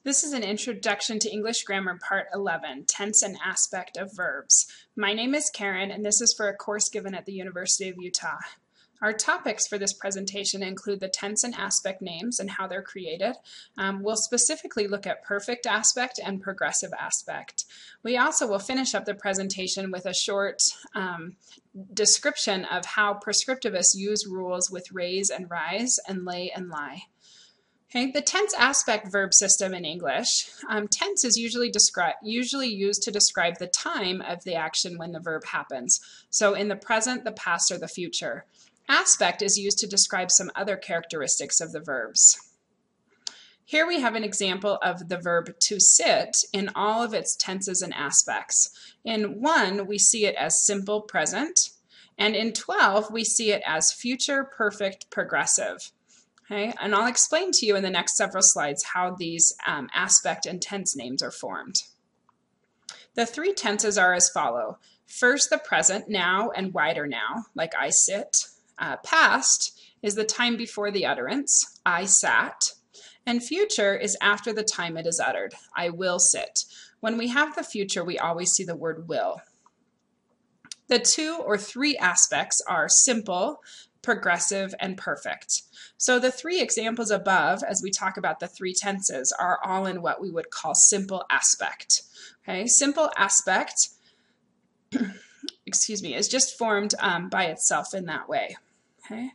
This is an Introduction to English Grammar Part 11, Tense and Aspect of Verbs. My name is Karen, and this is for a course given at the University of Utah. Our topics for this presentation include the tense and aspect names and how they're created. We'll specifically look at perfect aspect and progressive aspect. We also will finish up the presentation with a short description of how prescriptivists use rules with raise and rise and lay and lie. Okay, the tense aspect verb system in English. Tense is usually used to describe the time of the action when the verb happens. So in the present, the past, or the future. Aspect is used to describe some other characteristics of the verbs. Here we have an example of the verb to sit in all of its tenses and aspects. In 1, we see it as simple present, and in 12, we see it as future perfect progressive. Okay, and I'll explain to you in the next several slides how these aspect and tense names are formed. The 3 tenses are as follow. First, the present, now and wider now, like I sit. Past is the time before the utterance, I sat. And future is after the time it is uttered, I will sit. When we have the future, we always see the word will. The 2 or 3 aspects are simple, progressive, and perfect. So the 3 examples above, as we talk about the 3 tenses, are all in what we would call simple aspect. Okay, simple aspect, excuse me, is just formed by itself in that way. Okay,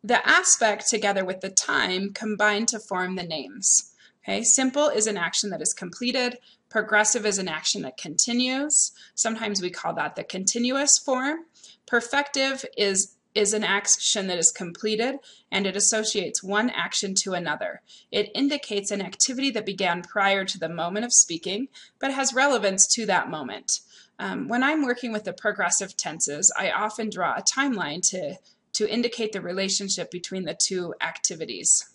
the aspect together with the time combine to form the names. Okay, simple is an action that is completed. Progressive is an action that continues. Sometimes we call that the continuous form. Perfective is an action that is completed, and it associates one action to another. It indicates an activity that began prior to the moment of speaking, but has relevance to that moment. When I'm working with the progressive tenses, I often draw a timeline to indicate the relationship between the 2 activities.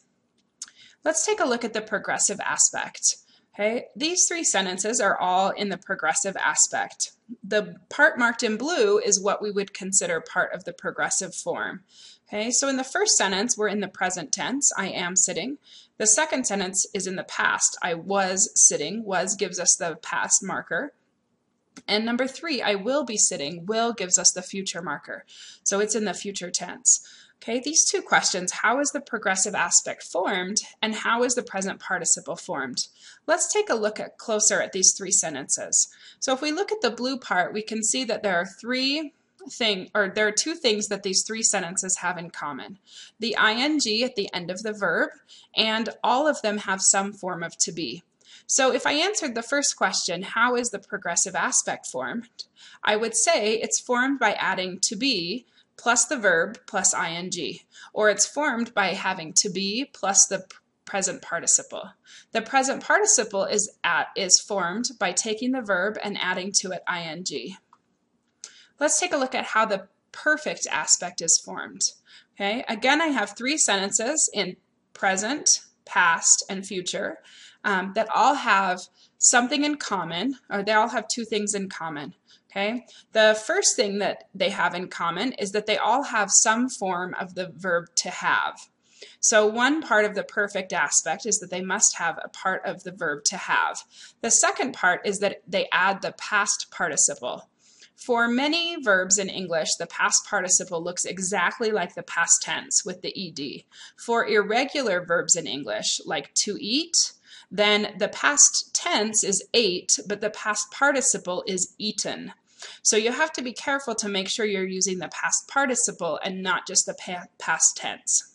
Let's take a look at the progressive aspect. Okay, these 3 sentences are all in the progressive aspect. The part marked in blue is what we would consider part of the progressive form. Okay, so in the first sentence, we're in the present tense, I am sitting. The second sentence is in the past, I was sitting. Was gives us the past marker. And number 3, I will be sitting. Will gives us the future marker. So it's in the future tense. Okay, these 2 questions, how is the progressive aspect formed and how is the present participle formed? Let's take a look closer at these 3 sentences. So if we look at the blue part, we can see that there are 2 things that these 3 sentences have in common. The ing at the end of the verb, and all of them have some form of to be. So if I answered the first question, how is the progressive aspect formed? I would say it's formed by adding to be plus the verb plus ing, or it's formed by having to be plus the present participle. The present participle is formed by taking the verb and adding to it ing. Let's take a look at how the perfect aspect is formed. Okay, again, I have 3 sentences in present, past, and future that all have something in common, or they all have 2 things in common. Okay, the first thing that they have in common is that they all have some form of the verb to have. So one part of the perfect aspect is that they must have a part of the verb to have. The second part is that they add the past participle. For many verbs in English, the past participle looks exactly like the past tense with the ed. For irregular verbs in English, like to eat, then the past tense is ate, but the past participle is eaten. So you have to be careful to make sure you're using the past participle and not just the past tense.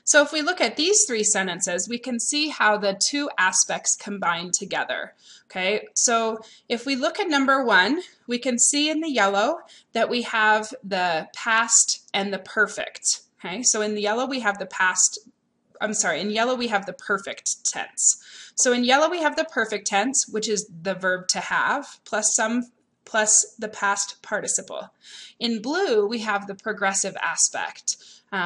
So if we look at these 3 sentences, we can see how the 2 aspects combine together. Okay, so if we look at number 1, we can see in the yellow that we have the past and the perfect. Okay, so in the yellow we have the in yellow we have the perfect tense. So in yellow we have the perfect tense, which is the verb to have, plus the past participle. In blue we have the progressive aspect,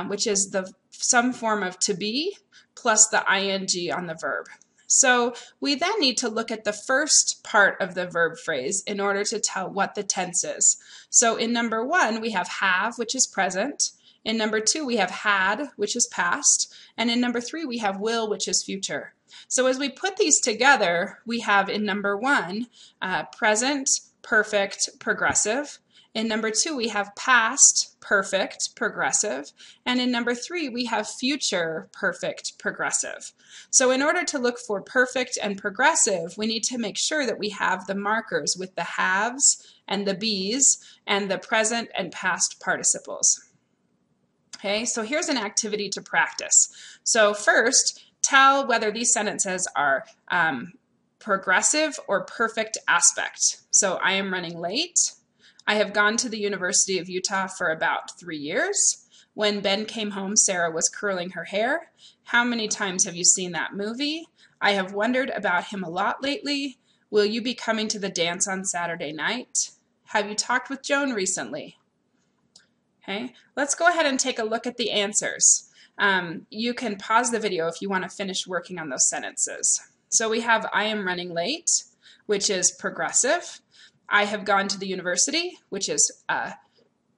which is some form of to be plus the ing on the verb. So we then need to look at the first part of the verb phrase in order to tell what the tense is. So in number 1 we have, which is present, In number 2, we have had, which is past. And in number 3, we have will, which is future. So as we put these together, we have in number 1, present, perfect, progressive. In number 2, we have past, perfect, progressive. And in number 3, we have future, perfect, progressive. So in order to look for perfect and progressive, we need to make sure that we have the markers with the haves and the bees and the present and past participles. Okay, so here's an activity to practice. So first, tell whether these sentences are progressive or perfect aspect. So I am running late. I have gone to the University of Utah for about 3 years. When Ben came home, Sarah was curling her hair. How many times have you seen that movie? I have wondered about him a lot lately. Will you be coming to the dance on Saturday night? Have you talked with Joan recently? Okay, let's go ahead and take a look at the answers. You can pause the video if you want to finish working on those sentences. So we have I am running late, which is progressive. I have gone to the university, which is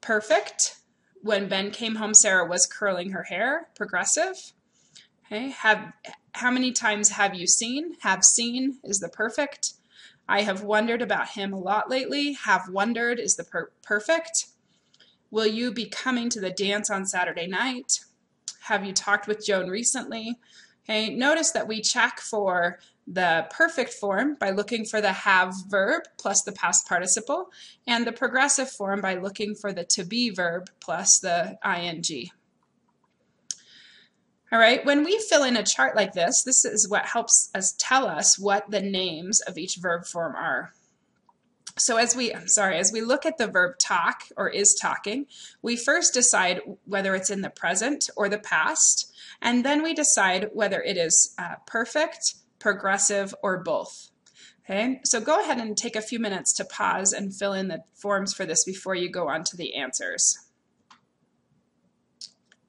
perfect. When Ben came home, Sarah was curling her hair, progressive. Okay, how many times have you seen? Have seen is the perfect. I have wondered about him a lot lately. Have wondered is the perfect. Will you be coming to the dance on Saturday night? Have you talked with Joan recently? Okay, notice that we check for the perfect form by looking for the have verb plus the past participle, and the progressive form by looking for the to be verb plus the ing. All right, when we fill in a chart like this, this is what helps us tell us what the names of each verb form are. So as we look at the verb talk or is talking, we first decide whether it's in the present or the past, and then we decide whether it is perfect, progressive, or both. Okay, so go ahead and take a few minutes to pause and fill in the forms for this before you go on to the answers.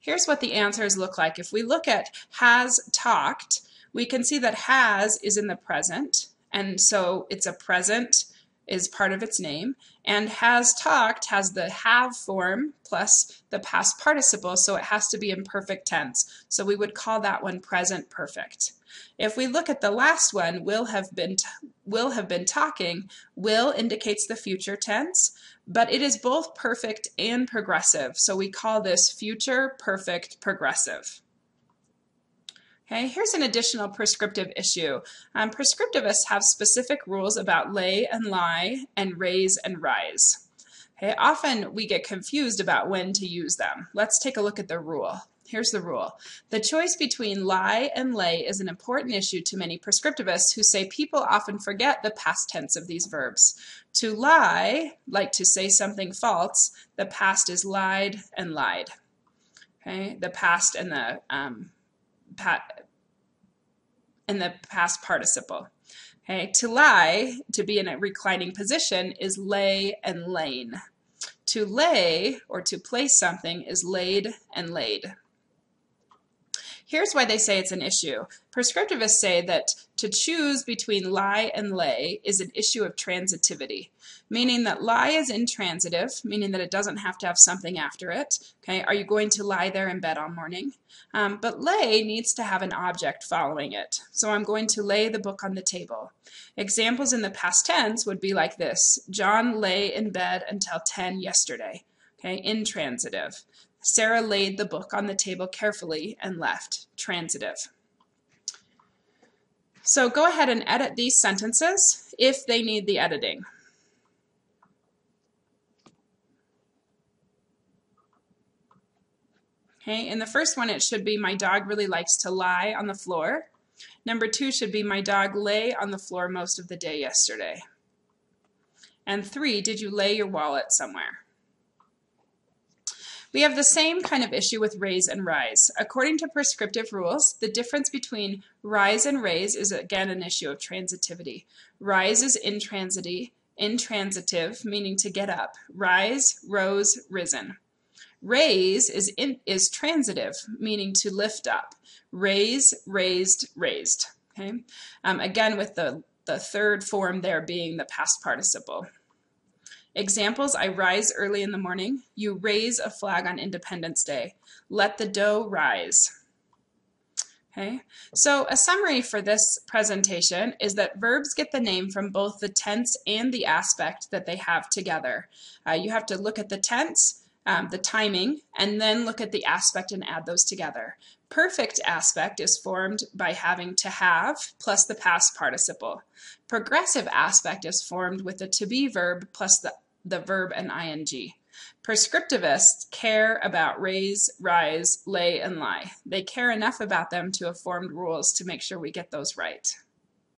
Here's what the answers look like. If we look at has talked, we can see that has is in the present, and so it's a present is part of its name, and has talked has the have form plus the past participle, so it has to be in perfect tense. So we would call that one present perfect. If we look at the last one, will have been talking, will indicates the future tense, but it is both perfect and progressive, so we call this future perfect progressive. Okay, here's an additional prescriptive issue. Prescriptivists have specific rules about lay and lie and raise and rise. Okay, often we get confused about when to use them. Let's take a look at the rule. Here's the rule. The choice between lie and lay is an important issue to many prescriptivists who say people often forget the past tense of these verbs. To lie, like to say something false, the past is lied and lied. Okay, the past and the past participle. Okay, to lie, to be in a reclining position, is lay and lain. To lay, or to place something, is laid and laid. Here's why they say it's an issue. Prescriptivists say that to choose between lie and lay is an issue of transitivity, meaning that lie is intransitive, meaning that it doesn't have to have something after it. Okay, are you going to lie there in bed all morning? But lay needs to have an object following it. So I'm going to lay the book on the table. Examples in the past tense would be like this. John lay in bed until 10 yesterday. Okay, intransitive. Sarah laid the book on the table carefully and left. Transitive. So go ahead and edit these sentences if they need the editing. Okay, in the first one it should be my dog really likes to lie on the floor. Number 2 should be my dog lay on the floor most of the day yesterday. And 3, did you lay your wallet somewhere? We have the same kind of issue with raise and rise. According to prescriptive rules, the difference between rise and raise is again an issue of transitivity. Rise is intransitive, meaning to get up. Rise, rose, risen. Raise is transitive, meaning to lift up. Raise, raised, raised. Okay? Again, with the third form there being the past participle. Examples: I rise early in the morning. You raise a flag on Independence Day. Let the dough rise. Okay, so a summary for this presentation is that verbs get the name from both the tense and the aspect that they have together. You have to look at the tense, the timing, and then look at the aspect and add those together. Perfect aspect is formed by having to have plus the past participle. Progressive aspect is formed with the to be verb plus the verb and ing. Prescriptivists care about raise, rise, lay, and lie. They care enough about them to have formed rules to make sure we get those right.